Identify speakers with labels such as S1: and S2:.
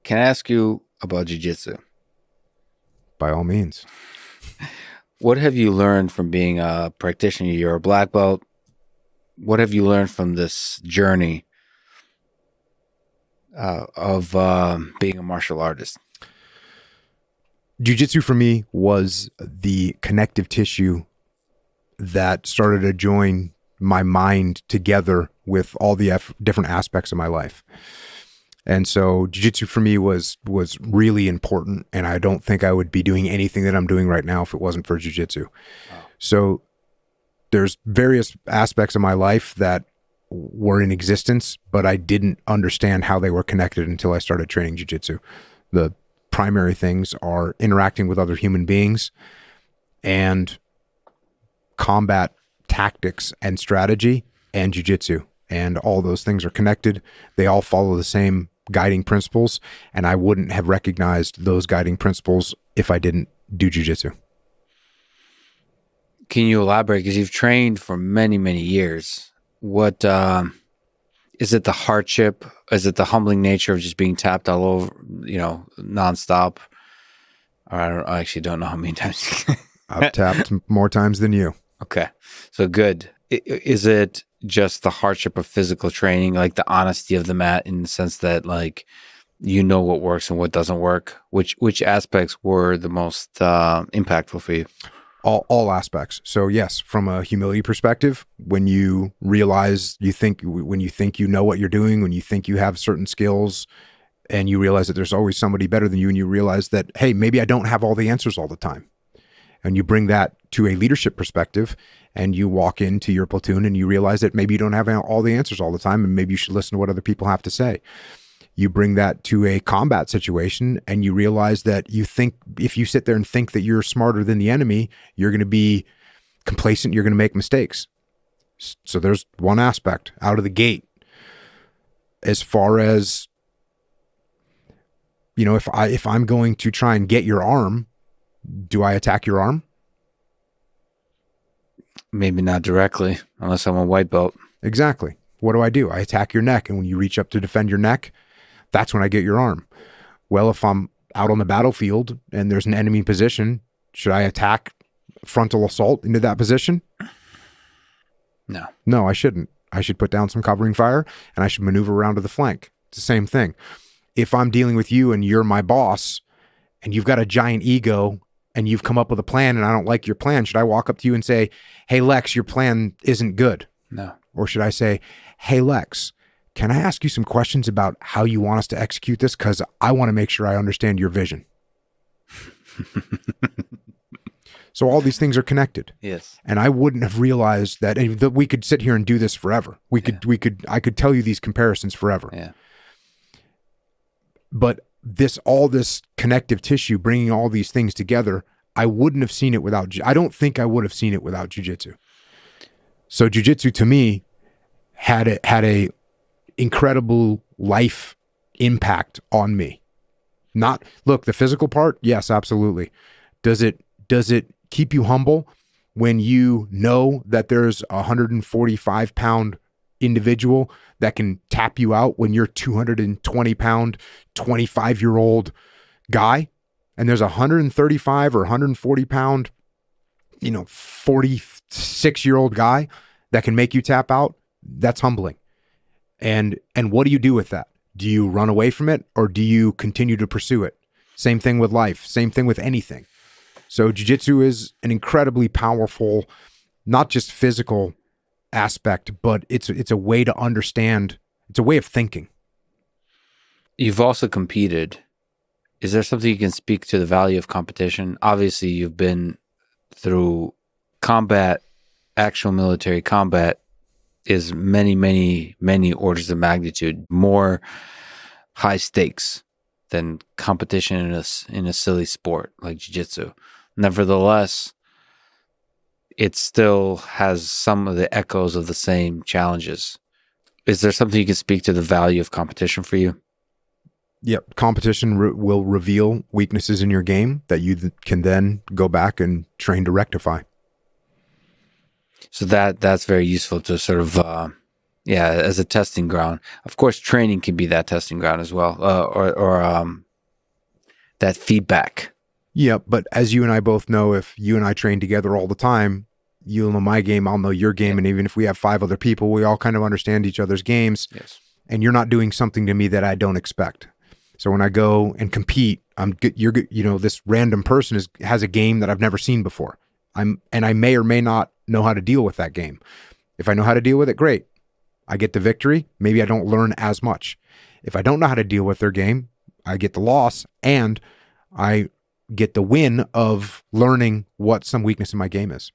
S1: Can I ask you about jiu-jitsu?
S2: By all means.
S1: What have you learned from being a practitioner? You're a black belt. What have you learned from this journey of being a martial artist?
S2: Jiu-jitsu for me was the connective tissue that started to join my mind together with all the different aspects of my life. And so jiu-jitsu for me was really important, and I don't think I would be doing anything that I'm doing right now if it wasn't for jiu-jitsu. Wow. So there's various aspects of my life that were in existence, but I didn't understand how they were connected until I started training jiu-jitsu. The primary things are interacting with other human beings and combat tactics and strategy and jiu-jitsu. And all those things are connected. They all follow the same guiding principles, and I wouldn't have recognized those guiding principles if I didn't do jiu-jitsu.
S1: Can you elaborate? Because you've trained for many, many years. What is it? The hardship? Is it the humbling nature of just being tapped all over, nonstop? I actually don't know how many times.
S2: I've tapped more times than you.
S1: Okay, so good. Is it just the hardship of physical training, like the honesty of the mat, in the sense that, like, what works and what doesn't work? Which aspects were the most impactful for you?
S2: All aspects. So yes, from a humility perspective, when you realize when you think you know what you're doing, when you think you have certain skills, and you realize that there's always somebody better than you, and you realize that, hey, maybe I don't have all the answers all the time. And you bring that to a leadership perspective, and you walk into your platoon and you realize that maybe you don't have all the answers all the time, and maybe you should listen to what other people have to say. You bring that to a combat situation, and you realize that if you sit there and think that you're smarter than the enemy, you're going to be complacent, you're going to make mistakes. So there's one aspect out of the gate. As far as, if I'm going to try and get your arm, do I attack your arm?
S1: Maybe not directly, unless I'm a white belt.
S2: Exactly. What do? I attack your neck, and when you reach up to defend your neck, that's when I get your arm. Well, if I'm out on the battlefield and there's an enemy position, should I attack frontal assault into that position? No, I shouldn't. I should put down some covering fire, and I should maneuver around to the flank. It's the same thing. If I'm dealing with you and you're my boss, and you've got a giant ego, and you've come up with a plan and I don't like your plan, should I walk up to you and say, hey, Lex, your plan isn't good?
S1: No.
S2: Or should I say, hey, Lex, can I ask you some questions about how you want us to execute this? Because I want to make sure I understand your vision. So all these things are connected.
S1: Yes.
S2: And I wouldn't have realized that we could sit here and do this forever. I could tell you these comparisons forever.
S1: Yeah.
S2: But all this connective tissue, bringing all these things together, I wouldn't have seen it I don't think I would have seen it without jiu-jitsu. So jiu-jitsu to me had a incredible life impact on me. Look, the physical part, yes, absolutely. Does it keep you humble when you know that there's a 145-pound individual that can tap you out when you're 220-pound, 25-year-old guy, and there's a 135 or 140-pound, 46-year-old guy that can make you tap out? That's humbling. And what do you do with that? Do you run away from it, or do you continue to pursue it? Same thing with life, same thing with anything. So jiu-jitsu is an incredibly powerful, not just physical aspect, but it's a way to understand. It's a way of thinking.
S1: You've also competed. Is there something you can speak to the value of competition? Obviously, you've been through combat. Actual military combat is many, many, many orders of magnitude more high stakes than competition in a silly sport like jiu-jitsu. Nevertheless, it still has some of the echoes of the same challenges. Is there something you can speak to the value of competition for you?
S2: Yep. Competition will reveal weaknesses in your game that you can then go back and train to rectify.
S1: So that's very useful to sort of, Yeah, as a testing ground. Of course, training can be that testing ground as well, or that feedback.
S2: Yeah, but as you and I both know, if you and I train together all the time, you'll know my game, I'll know your game, and even if we have 5 other people, we all kind of understand each other's games.
S1: Yes.
S2: And you're not doing something to me that I don't expect. So when I go and compete, this random person has a game that I've never seen before. And I may or may not know how to deal with that game. If I know how to deal with it, great. I get the victory. Maybe I don't learn as much. If I don't know how to deal with their game, I get the loss, and I get the win of learning what some weakness in my game is.